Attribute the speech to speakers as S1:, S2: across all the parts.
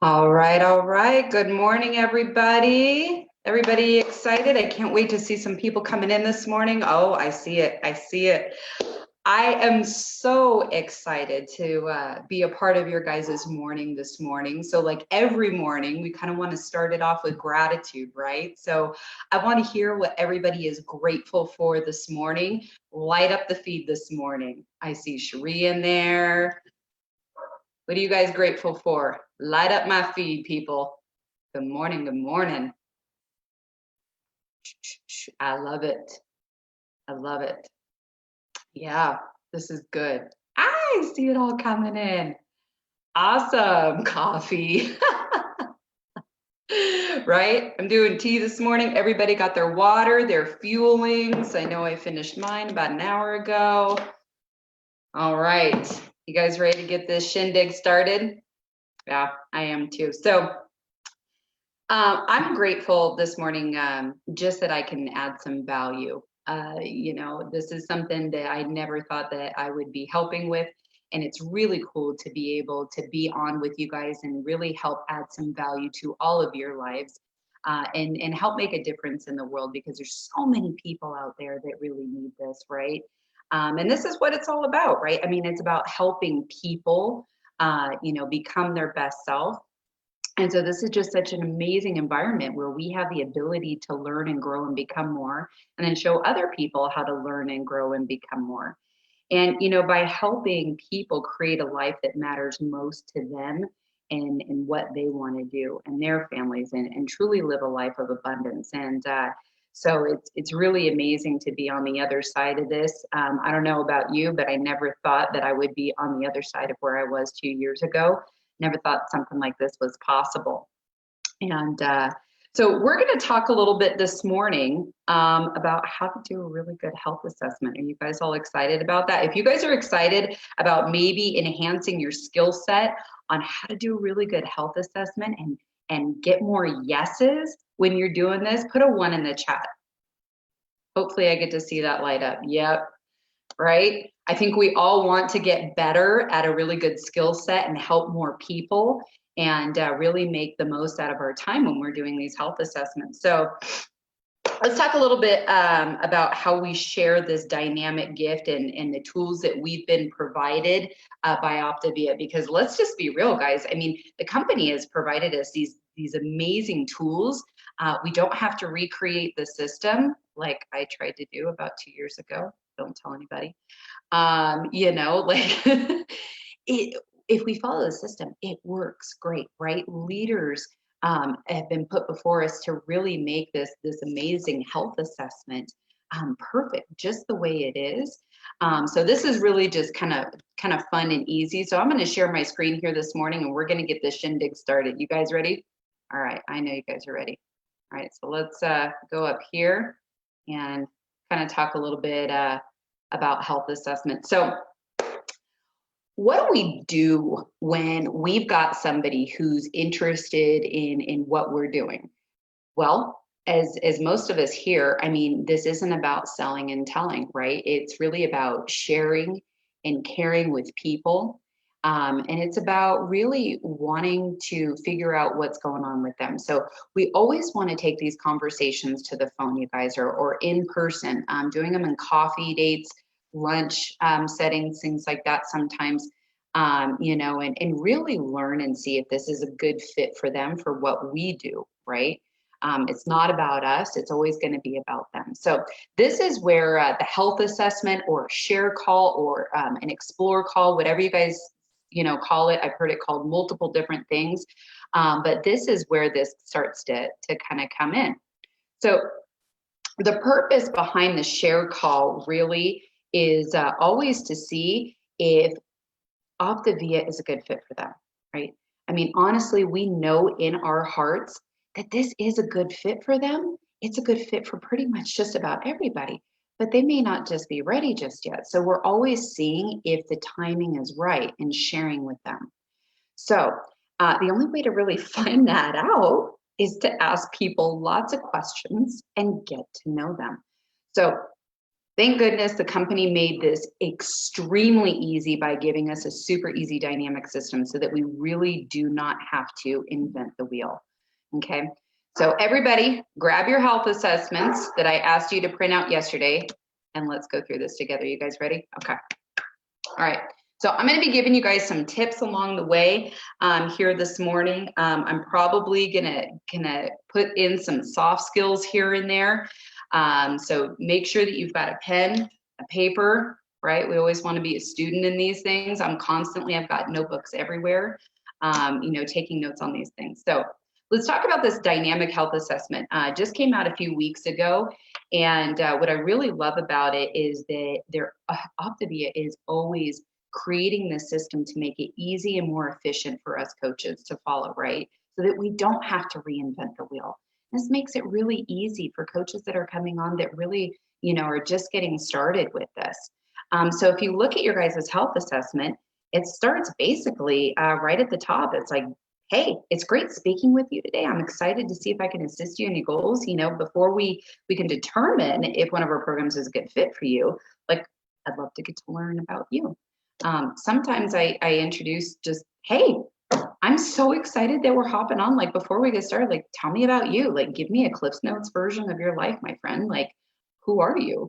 S1: All right, all right. Good morning, everybody. Everybody excited? I can't wait to see some people coming in this morning. Oh, I see it. I see it. I am so excited to be a part of your guys' morning this morning. So, like every morning, we kind of want to start it off with gratitude, right? So, I want to hear what everybody is grateful for this morning. Light up the feed this morning. I see Cherie in there. What are you guys grateful for? Light up my feed, people. Good morning. Good morning. I love it. I love it. Yeah, this is good. I see it all coming in. Awesome. Coffee. Right? I'm doing tea this morning. Everybody got their water, their fuelings. I know I finished mine about an hour ago. All right. You guys ready to get this shindig started? Yeah, I am too. So, I'm grateful this morning just that I can add some value. This is something that I never thought that I would be helping with. And it's really cool to be able to be on with you guys and really help add some value to all of your lives and help make a difference in the world because there's so many people out there that really need this, right? And this is what it's all about, right? I mean, it's about helping people, become their best self, and so this is just such an amazing environment where we have the ability to learn and grow and become more, and then show other people how to learn and grow and become more. And by helping people create a life that matters most to them and what they want to do and their families and truly live a life of abundance. And so it's really amazing to be on the other side of this. I don't know about you, but I never thought that I would be on the other side of where I was 2 years ago. Never thought something like this was possible. And so we're going to talk a little bit this morning about how to do a really good health assessment. Are you guys all excited about that? If you guys are excited about maybe enhancing your skill set on how to do a really good health assessment and get more yeses when you're doing this, put a 1 in the chat. Hopefully I get to see that light up. Yep. Right? I think we all want to get better at a really good skill set and help more people and really make the most out of our time when we're doing these health assessments. So let's talk a little bit about how we share this dynamic gift and the tools that we've been provided by Optavia, because let's just be real, guys. I mean, the company has provided us these amazing tools. We don't have to recreate the system like I tried to do about 2 years ago. Don't tell anybody. Like if we follow the system, it works great, right? Leaders have been put before us to really make this amazing health assessment perfect, just the way it is. So this is really just kind of fun and easy. So I'm going to share my screen here this morning, and we're going to get this shindig started. You guys ready? All right, I know you guys are ready. All right, so let's go up here and kind of talk a little bit about health assessment. So what do we do when we've got somebody who's interested in what we're doing? Well, as most of us here, I mean, this isn't about selling and telling, right? It's really about sharing and caring with people. And it's about really wanting to figure out what's going on with them. So we always want to take these conversations to the phone, you guys, or in person, doing them in coffee dates, lunch settings, things like that sometimes, and really learn and see if this is a good fit for them for what we do, right? It's not about us. It's always going to be about them. So this is where the health assessment or share call or an explore call, whatever you guys, call it. I've heard it called multiple different things. But this is where this starts to kind of come in. So the purpose behind the share call really is always to see if Optavia is a good fit for them, right? I mean, honestly, we know in our hearts that this is a good fit for them. It's a good fit for pretty much just about everybody, but they may not just be ready just yet. So we're always seeing if the timing is right and sharing with them. So the only way to really find that out is to ask people lots of questions and get to know them. So Thank goodness the company made this extremely easy by giving us a super easy dynamic system so that we really do not have to invent the wheel. Okay, so everybody grab your health assessments that I asked you to print out yesterday, and let's go through this together. You guys ready? Okay. All right. So I'm going to be giving you guys some tips along the way here this morning. I'm probably gonna put in some soft skills here and there. So make sure that you've got a pen, a paper, right? We always want to be a student in these things. I've got notebooks everywhere, taking notes on these things. So let's talk about this dynamic health assessment. Just came out a few weeks ago. And what I really love about it is that Optavia is always creating this system to make it easy and more efficient for us coaches to follow, right? So that we don't have to reinvent the wheel. This makes it really easy for coaches that are coming on that really, are just getting started with this. So if you look at your guys' health assessment, it starts basically right at the top. It's like, hey, it's great speaking with you today. I'm excited to see if I can assist you in your goals. Before we can determine if one of our programs is a good fit for you, like I'd love to get to learn about you. Sometimes I introduce just, hey, I'm so excited that we're hopping on. Like before we get started, like tell me about you. Like give me a Cliff's Notes version of your life, my friend. Like who are you?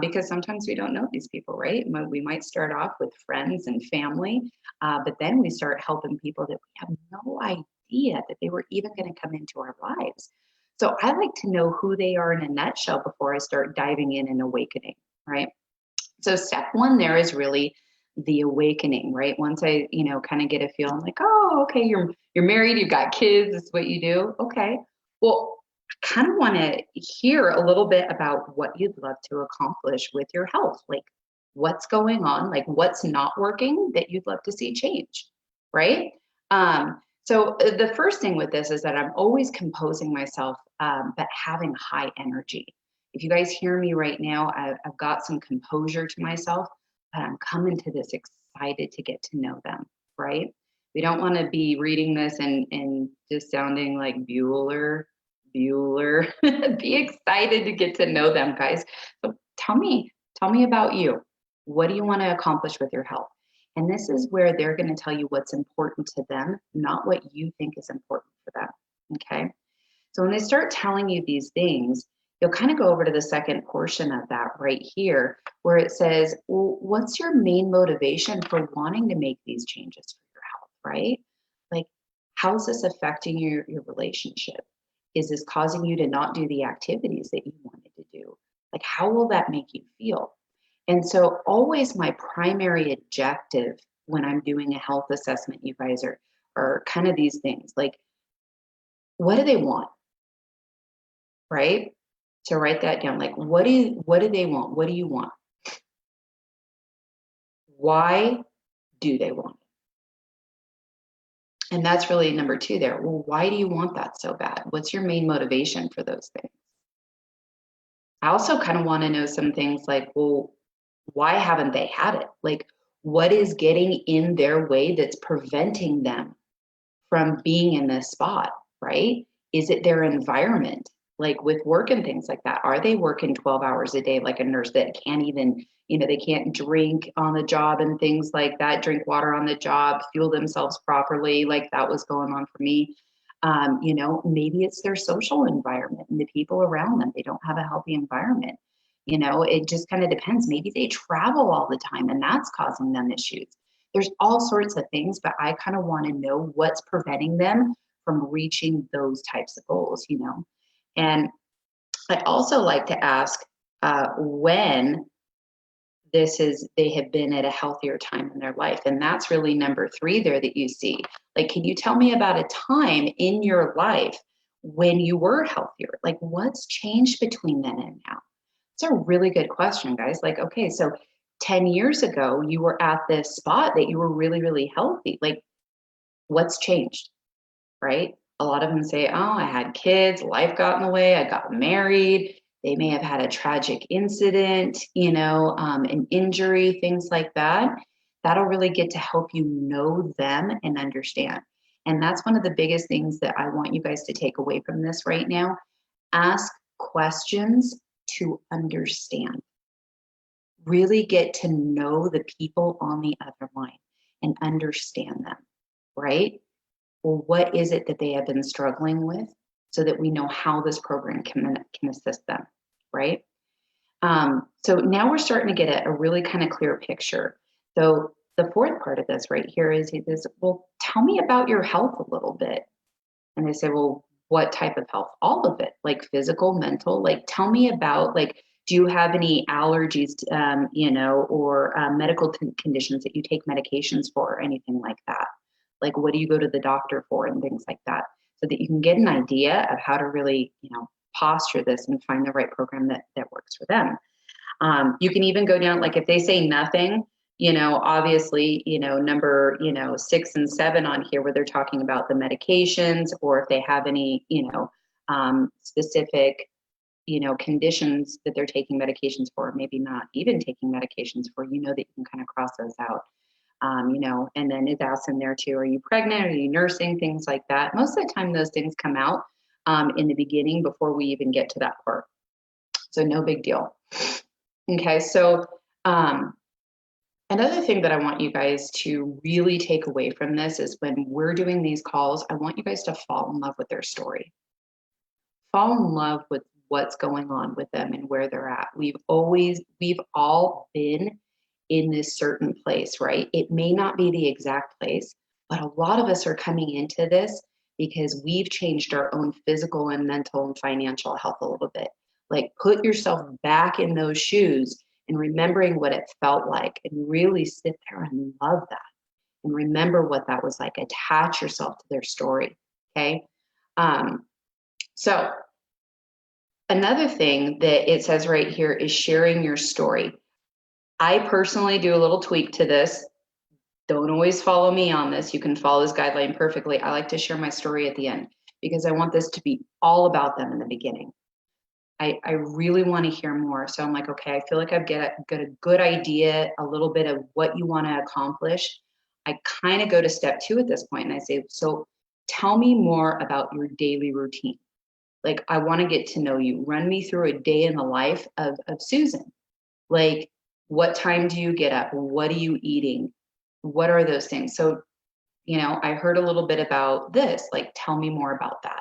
S1: Because sometimes we don't know these people, right? We might start off with friends and family, but then we start helping people that we have no idea that they were even going to come into our lives. So I like to know who they are in a nutshell before I start diving in and awakening, right? So step one there is really the awakening, right? Once I, kind of get a feel, I'm like, oh, okay, you're married, you've got kids, this is what you do. Okay. Well, I kind of want to hear a little bit about what you'd love to accomplish with your health. Like what's going on, like what's not working that you'd love to see change, right? So the first thing with this is that I'm always composing myself, but having high energy. If you guys hear me right now, I've got some composure to myself, but I'm coming to this excited to get to know them, right? We don't want to be reading this and just sounding like Bueller. Be excited to get to know them, guys. So tell me about you. What do you want to accomplish with your health? And this is where they're going to tell you what's important to them, not what you think is important for them. Okay. So when they start telling you these things, you'll kind of go over to the second portion of that right here, where it says, well, what's your main motivation for wanting to make these changes for your health, right? Like, how's this affecting your relationship? Is this causing you to not do the activities that you wanted to do? Like, how will that make you feel? And so always my primary objective when I'm doing a health assessment, you guys are kind of these things like, what do they want? Right? To write that down. Like, what do they want? What do you want? Why do they want it? And that's really number two there. Well, why do you want that so bad? What's your main motivation for those things? I also kind of want to know some things like, well, why haven't they had it? Like, what is getting in their way that's preventing them from being in this spot, right? Is it their environment? Like with work and things like that, are they working 12 hours a day like a nurse that can't even, they can't drink on the job and things like that, drink water on the job, fuel themselves properly, like that was going on for me. Maybe it's their social environment and the people around them. They don't have a healthy environment. It just kind of depends. Maybe they travel all the time and that's causing them issues. There's all sorts of things, but I kind of want to know what's preventing them from reaching those types of goals, And I also like to ask when they have been at a healthier time in their life. And that's really number three there that you see. Like, can you tell me about a time in your life when you were healthier? Like, what's changed between then and now? It's a really good question, guys. Like, okay, so 10 years ago, you were at this spot that you were really, really healthy. Like, what's changed, right? A lot of them say, oh, I had kids, life got in the way, I got married. They may have had a tragic incident, an injury, things like that. That'll really get to help you know them and understand. And that's one of the biggest things that I want you guys to take away from this right now. Ask questions to understand. really get to know the people on the other line and understand them, right? Well, what is it that they have been struggling with so that we know how this program can assist them, right? So now we're starting to get a really kind of clear picture. So the fourth part of this right here is, well, tell me about your health a little bit. And they say, well, what type of health? All of it, like physical, mental. Like, tell me about, like, do you have any allergies, or medical conditions that you take medications for, or anything like that? Like, what do you go to the doctor for, and things like that, so that you can get an idea of how to really, posture this and find the right program that works for them. You can even go down, like if they say nothing, obviously, number, 6 and 7 on here where they're talking about the medications, or if they have any, specific, conditions that they're taking medications for, maybe not even taking medications for, that you can kind of cross those out. And then it's asked in there too, are you pregnant? Are you nursing? Things like that. Most of the time, those things come out in the beginning before we even get to that part. So no big deal. Okay, so another thing that I want you guys to really take away from this is when we're doing these calls, I want you guys to fall in love with their story. Fall in love with what's going on with them and where they're at. We've all been in this certain place, right? It may not be the exact place, but a lot of us are coming into this because we've changed our own physical and mental and financial health a little bit. Like, put yourself back in those shoes and remembering what it felt like, and really sit there and love that and remember what that was like. Attach yourself to their story. Okay. So another thing that it says right here is sharing your story. I personally do a little tweak to this. Don't always follow me on this. You can follow this guideline perfectly. I like to share my story at the end because I want this to be all about them in the beginning. I really want to hear more. So I'm like, okay, I feel like I've got a good idea, a little bit of what you want to accomplish. I kind of go to step 2 at this point and I say, so tell me more about your daily routine. Like, I want to get to know you. Run me through a day in the life of Susan. Like, what time do you get up? What are you eating? What are those things? So, I heard a little bit about this. Like, tell me more about that.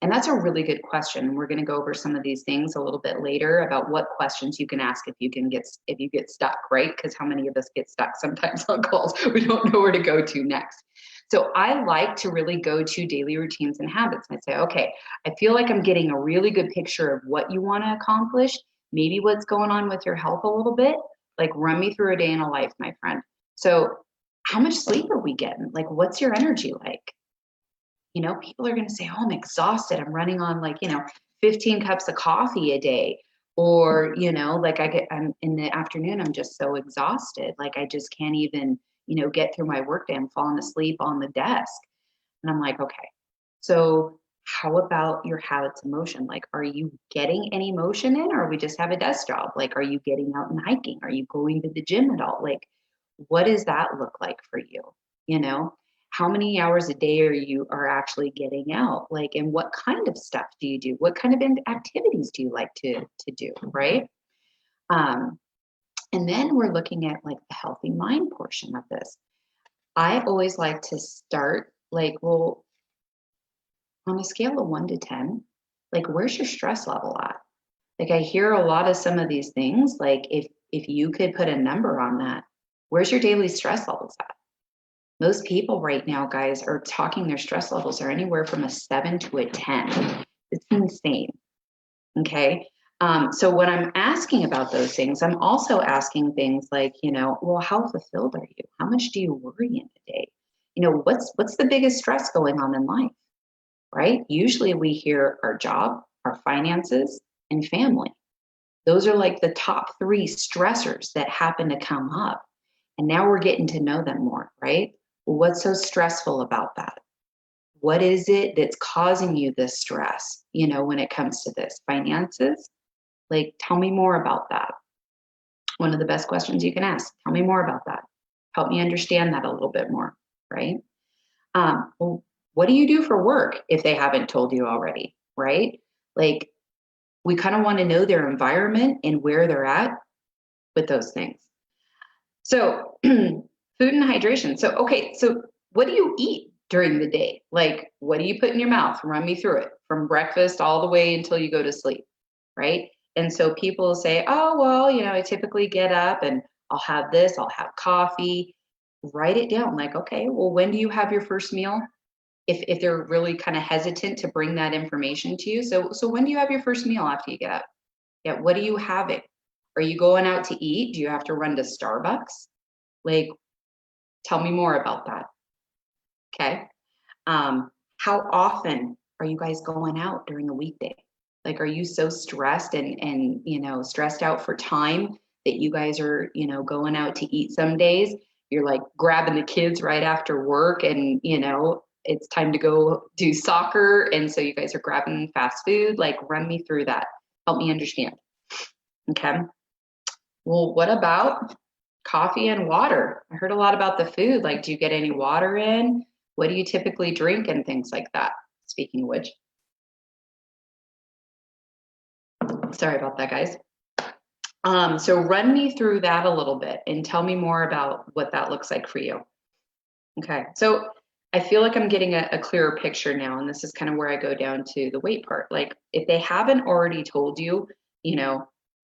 S1: And that's a really good question. We're going to go over some of these things a little bit later about what questions you can ask if you get stuck, right? Because how many of us get stuck sometimes on calls? We don't know where to go to next. So I like to really go to daily routines and habits. And I say, okay, I feel like I'm getting a really good picture of what you want to accomplish, maybe what's going on with your health a little bit. Like, run me through a day in a life, my friend. So how much sleep are we getting? Like, what's your energy like? People are going to say, oh, I'm exhausted. I'm running on 15 cups of coffee a day. Or, like I'm in the afternoon, I'm just so exhausted. Like, I just can't even, get through my workday. I'm falling asleep on the desk. And I'm like, okay, so how about your habits of motion? Like, are you getting any motion in, or we just have a desk job? Like, are you getting out and hiking? Are you going to the gym at all? Like, what does that look like for you? How many hours a day are actually getting out? Like, and what kind of stuff do you do? What kind of activities do you like to do, right? And then we're looking at like the healthy mind portion of this. I always like to start like, well, on a scale of 1 to 10, like, where's your stress level at? Like, I hear a lot of some of these things, like if you could put a number on that, where's your daily stress levels at? Most people right now, guys, are talking their stress levels are anywhere from a 7 to a 10. It's insane. Okay. So when I'm asking about those things, I'm also asking things like, well, how fulfilled are you? How much do you worry in a day? What's the biggest stress going on in life, right? Usually we hear our job, our finances, and family. Those are like the top 3 stressors that happen to come up. And now we're getting to know them more, right? What's so stressful about that? What is it that's causing you this stress, when it comes to this? Finances? Like, tell me more about that. One of the best questions you can ask. Tell me more about that. Help me understand that a little bit more, right? Well, what do you do for work if they haven't told you already, right? Like, we kind of want to know their environment and where they're at. with those things. So food and hydration. So, okay, so what do you eat during the day? Like, what do you put in your mouth? Run me through it from breakfast all the way until you go to sleep, right? And so people say, oh, well, I typically get up and I'll have this, I'll have coffee. Write it down. Like, okay, well, when do you have your first meal? If they're really kind of hesitant to bring that information to you. So when do you have your first meal after you get up? Yeah, what are you having? Are you going out to eat? Do you have to run to Starbucks? Like, tell me more about that. Okay. How often are you guys going out during a weekday? Like, are you so stressed and stressed out for time that you guys are, going out to eat some days? You're like grabbing the kids right after work and, it's time to go do soccer. And so you guys are grabbing fast food. Like, run me through that. Help me understand. Okay. Well, what about coffee and water? I heard a lot about the food. Like, do you get any water in? What do you typically drink and things like that? Speaking of which, sorry about that, guys. So run me through that a little bit and tell me more about what that looks like for you. Okay, so I feel like I'm getting a clearer picture now, and this is kind of where I go down to the weight part. Like, if they haven't already told you,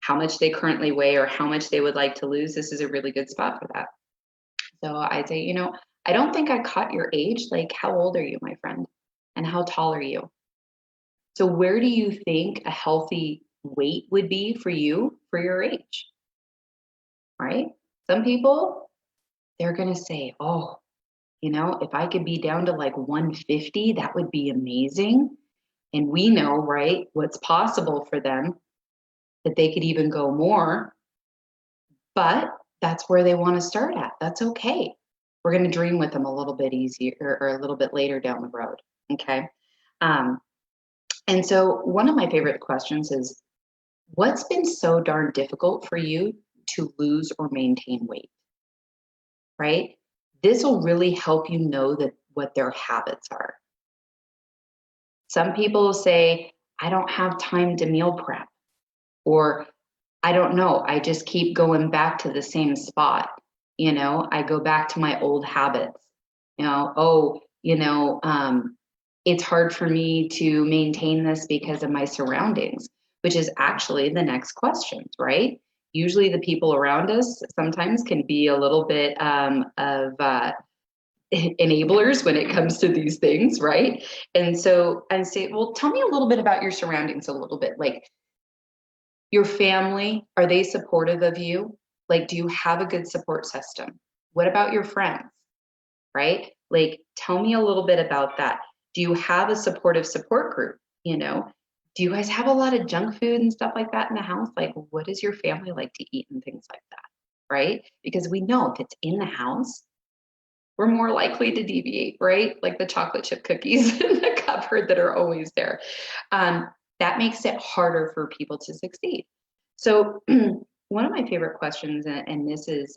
S1: how much they currently weigh or how much they would like to lose, this is a really good spot for that. So I'd say, I don't think I caught your age. Like, how old are you, my friend? And how tall are you? So where do you think a healthy weight would be for you for your age? Right? Some people, they're going to say, oh, if I could be down to like 150, that would be amazing. And we know, right, what's possible for them, that they could even go more. But that's where they want to start at. That's okay. We're going to dream with them a little bit easier or a little bit later down the road. Okay. And so one of my favorite questions is, what's been so darn difficult for you to lose or maintain weight? Right? This will really help you know that what their habits are. Some people say, I don't have time to meal prep, or I don't know, I just keep going back to the same spot. I go back to my old habits. It's hard for me to maintain this because of my surroundings, which is actually the next questions, right? Usually the people around us sometimes can be a little bit of enablers when it comes to these things, right? And so I say, well, tell me a little bit about your surroundings a little bit. Like, your family, are they supportive of you? Like, do you have a good support system? What about your friends, right? Like, tell me a little bit about that. Do you have a supportive support group? Do you guys have a lot of junk food and stuff like that in the house? Like, what does your family like to eat and things like that, right? Because we know if it's in the house, we're more likely to deviate, right? Like the chocolate chip cookies in the cupboard that are always there. That makes it harder for people to succeed. So one of my favorite questions, and this is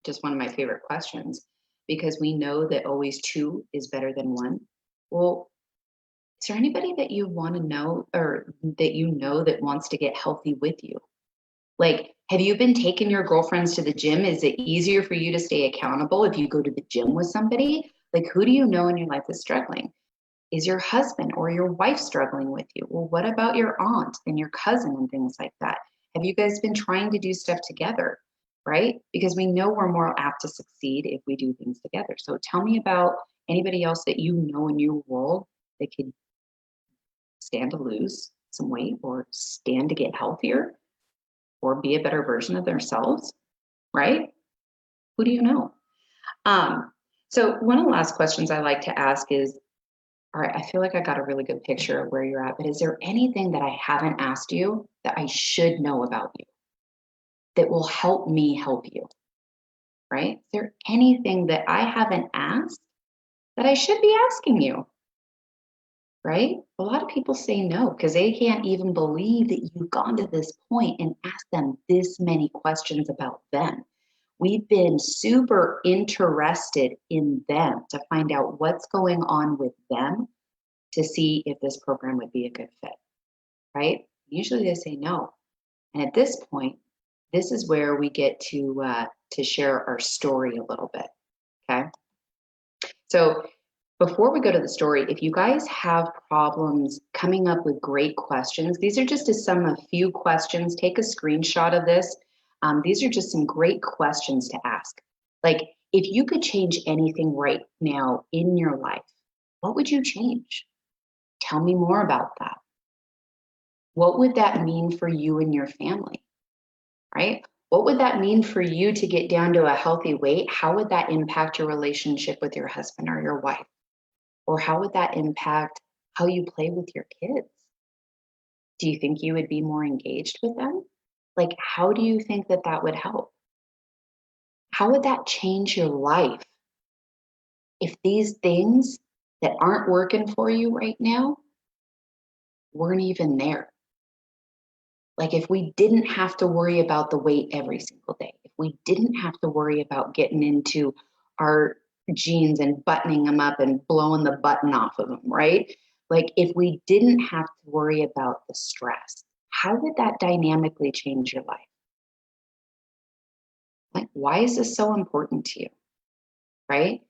S1: just one of my favorite questions, because we know that always two is better than one. Well, is there anybody that you want to know or that that wants to get healthy with you? Like, have you been taking your girlfriends to the gym? Is it easier for you to stay accountable if you go to the gym with somebody? Like, who do you know in your life is struggling? Is your husband or your wife struggling with you? Well, what about your aunt and your cousin and things like that? Have you guys been trying to do stuff together? Right? Because we know we're more apt to succeed if we do things together. So tell me about anybody else that you know in your world that could stand to lose some weight or stand to get healthier or be a better version of themselves, right? Who do you know? So one of the last questions I like to ask is, all right, I feel like I got a really good picture of where you're at, but is there anything that I haven't asked you that I should know about you that will help me help you, right? Is there anything that I haven't asked that I should be asking you, right? A lot of people say no because they can't even believe that you've gone to this point and asked them this many questions about them. We've been super interested in them to find out what's going on with them to see if this program would be a good fit, right? Usually they say no. And at this point, this is where we get to share our story a little bit. Okay. So before we go to the story, if you guys have problems coming up with great questions, these are just a few questions. Take a screenshot of this. These are just some great questions to ask. Like, if you could change anything right now in your life, what would you change? Tell me more about that. What would that mean for you and your family, right? What would that mean for you to get down to a healthy weight? How would that impact your relationship with your husband or your wife? Or how would that impact how you play with your kids? Do you think you would be more engaged with them? Like, how do you think that that would help? How would that change your life if these things that aren't working for you right now weren't even there? Like, if we didn't have to worry about the weight every single day, if we didn't have to worry about getting into our jeans and buttoning them up and blowing the button off of them, right? Like, if we didn't have to worry about the stress, how would that dynamically change your life? Like, why is this so important to you, right?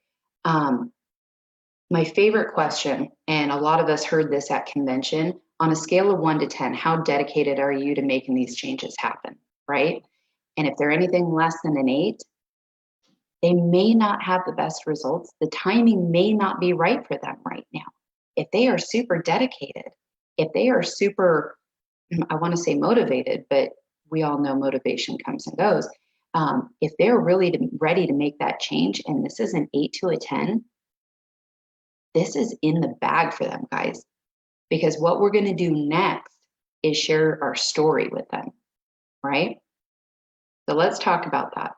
S1: My favorite question, and a lot of us heard this at convention, on a scale of 1 to 10, how dedicated are you to making these changes happen, right? And if they're anything less than an 8, they may not have the best results. The timing may not be right for them right now. If they are super dedicated, if they are super, I want to say motivated, but we all know motivation comes and goes. If they're really ready to make that change, and this is an 8 to a 10, this is in the bag for them, guys. Because what we're going to do next is share our story with them, right? So let's talk about that.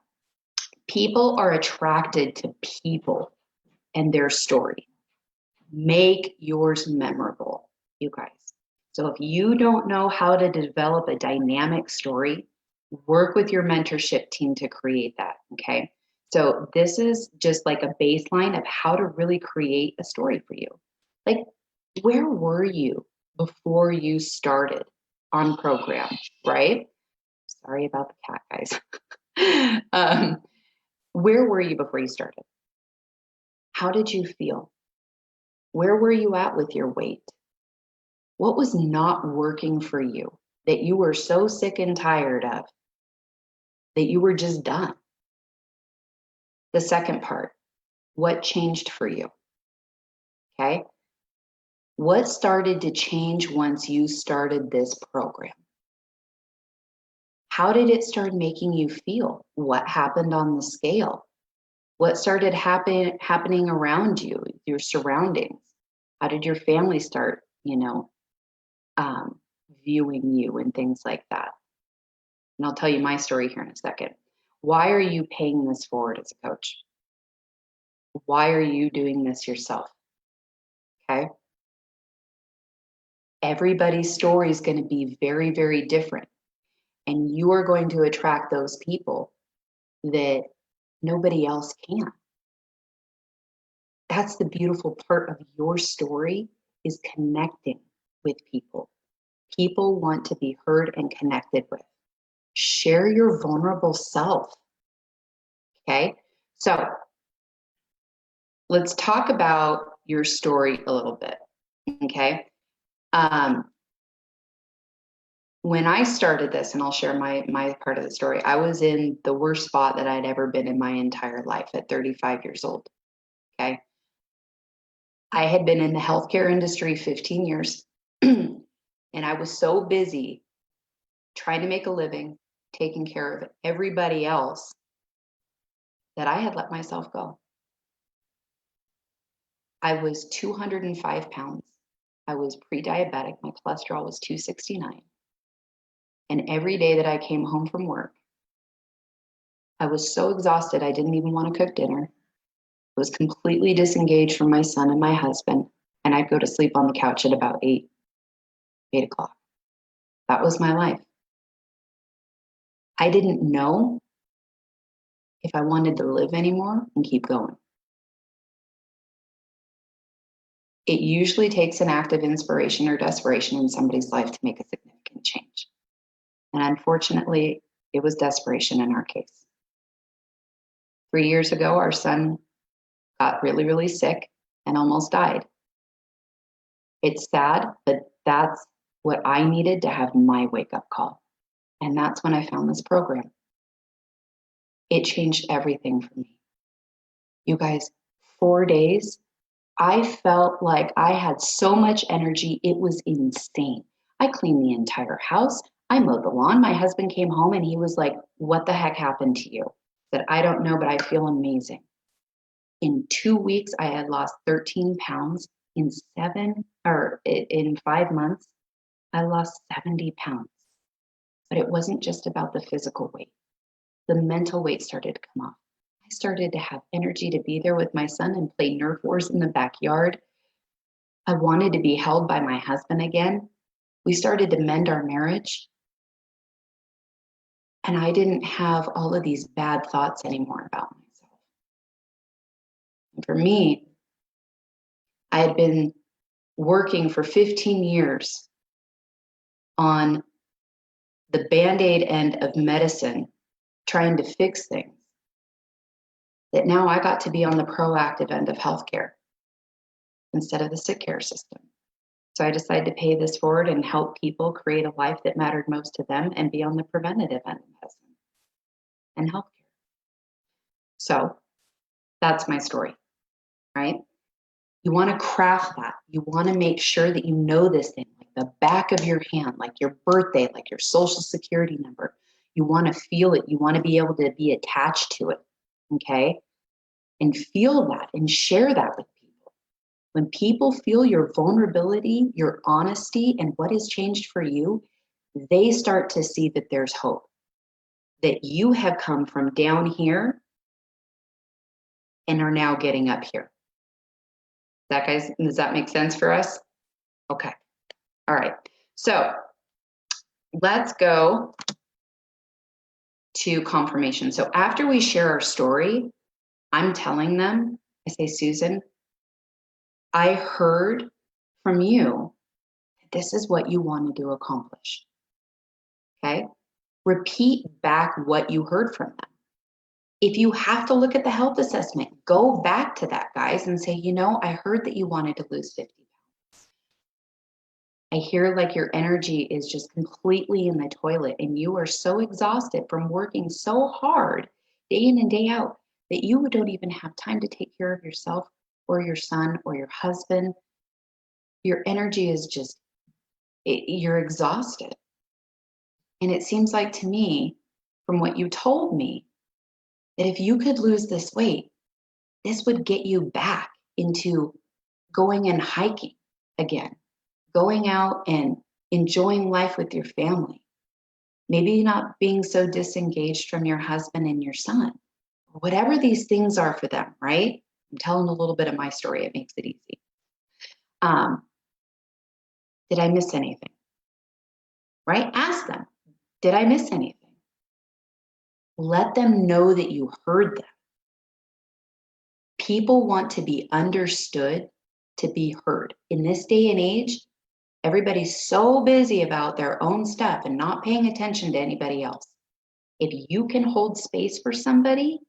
S1: People are attracted to people and their story. Make yours memorable, you guys. So if you don't know how to develop a dynamic story, work with your mentorship team to create that, okay? So this is just like a baseline of how to really create a story for you. Like, where were you before you started on program, right? Sorry about the cat, guys. Where were you before you started? How did you feel? Where were you at with your weight? What was not working for you that you were so sick and tired of that you were just done? The second part, what changed for you? Okay. What started to change once you started this program? How did it start making you feel? What happened on the scale? What started happening around you, your surroundings? How did your family start, viewing you and things like that? And I'll tell you my story here in a second. Why are you paying this forward as a coach? Why are you doing this yourself? Okay. Everybody's story is going to be very, very different. And you are going to attract those people that nobody else can. That's the beautiful part of your story, is connecting with people. People want to be heard and connected with. Share your vulnerable self. Okay. So let's talk about your story a little bit. Okay. When I started this, and I'll share my part of the story, I was in the worst spot that I'd ever been in my entire life at 35 years old. Okay. I had been in the healthcare industry 15 years, and I was so busy trying to make a living, taking care of everybody else, that I had let myself go. I was 205 pounds. I was pre-diabetic. My cholesterol was 269. And every day that I came home from work, I was so exhausted, I didn't even want to cook dinner. I was completely disengaged from my son and my husband. And I'd go to sleep on the couch at about 8 o'clock. That was my life. I didn't know if I wanted to live anymore and keep going. It usually takes an act of inspiration or desperation in somebody's life to make a significant change. And unfortunately, it was desperation in our case. 3 years ago, our son got really, really sick and almost died. It's sad, but that's what I needed to have my wake up call. And that's when I found this program. It changed everything for me. You guys, 4 days, I felt like I had so much energy. It was insane. I cleaned the entire house. I mowed the lawn. My husband came home and he was like, "What the heck happened to you?" I said, "I don't know, but I feel amazing." In 2 weeks, I had lost 13 pounds. In 5 months, I lost 70 pounds. But it wasn't just about the physical weight. The mental weight started to come off. I started to have energy to be there with my son and play Nerf wars in the backyard. I wanted to be held by my husband again. We started to mend our marriage. And I didn't have all of these bad thoughts anymore about myself. And for me, I had been working for 15 years on the Band-Aid end of medicine, trying to fix things, that now I got to be on the proactive end of healthcare instead of the sick care system. So I decided to pay this forward and help people create a life that mattered most to them and be on the preventative end of medicine and healthcare. So that's my story, right? You want to craft that. You want to make sure that you know this thing, like the back of your hand, like your birthday, like your social security number. You want to feel it. You want to be able to be attached to it, okay? And feel that and share that with people. When people feel your vulnerability, your honesty, and what has changed for you, they start to see that there's hope, that you have come from down here and are now getting up here. Does that make sense for us? Okay. All right. So let's go to confirmation. So after we share our story, I'm telling them, I say, "Susan, I heard from you that this is what you wanted to accomplish." Okay. Repeat back what you heard from them. If you have to look at the health assessment, go back to that, guys, and say, "I heard that you wanted to lose 50 pounds. I hear like your energy is just completely in the toilet and you are so exhausted from working so hard day in and day out that you don't even have time to take care of yourself or your son or your husband. Your energy is just, you're exhausted." And it seems like to me, from what you told me, that if you could lose this weight, this would get you back into going and hiking again, going out and enjoying life with your family. Maybe not being so disengaged from your husband and your son, whatever these things are for them, right? I'm telling a little bit of my story. It makes it easy. Did I miss anything? Right? Ask them, did I miss anything? Let them know that you heard them. People want to be understood, to be heard. In this day and age, everybody's so busy about their own stuff and not paying attention to anybody else. If you can hold space for somebody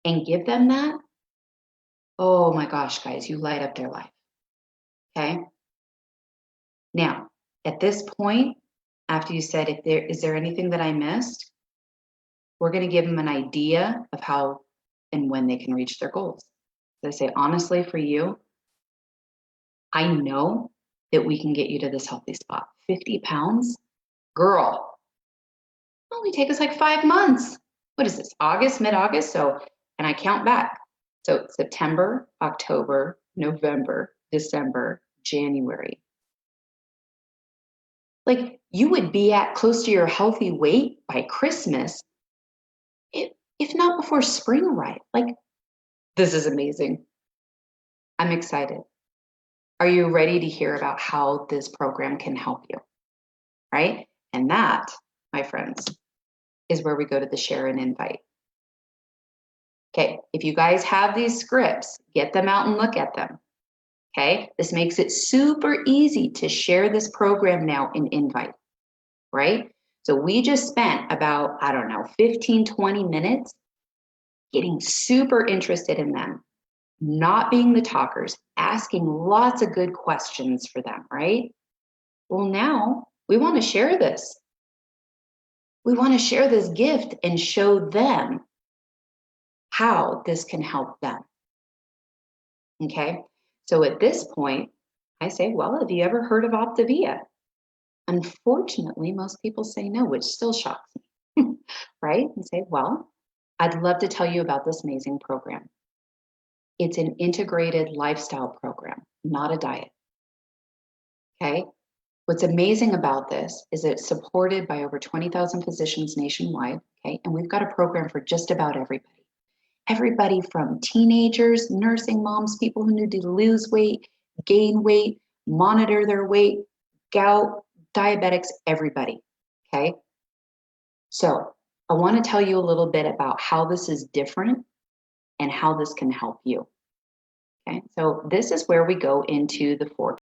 S1: and give them that, oh my gosh, guys, you light up their life. Okay? Now, at this point, after you said, is there anything that I missed? We're going to give them an idea of how and when they can reach their goals. So I say, honestly, for you, I know that we can get you to this healthy spot. 50 pounds, girl, only take us like 5 months. What is this, August, mid-August? So, and I count back. So September, October, November, December, January. Like you would be at close to your healthy weight by Christmas, if not before spring arrived. Like, this is amazing. I'm excited. Are you ready to hear about how this program can help you? Right? And that, my friends, is where we go to the share and invite. Okay, if you guys have these scripts, get them out and look at them. Okay, this makes it super easy to share this program now in invite, right? So we just spent about, I don't know, 15, 20 minutes getting super interested in them, not being the talkers, asking lots of good questions for them, right? Well, now we want to share this. We want to share this gift and show them how this can help them. Okay. So at this point, I say, well, have you ever heard of Optavia? Unfortunately, most people say no, which still shocks me, right? And say, well, I'd love to tell you about this amazing program. It's an integrated lifestyle program, not a diet. Okay. What's amazing about this is it's supported by over 20,000 physicians nationwide. Okay. And we've got a program for just about everybody. Everybody from teenagers, nursing moms, people who need to lose weight, gain weight, monitor their weight, gout, diabetics, everybody. Okay. So I want to tell you a little bit about how this is different and how this can help you. Okay. So this is where we go into the 4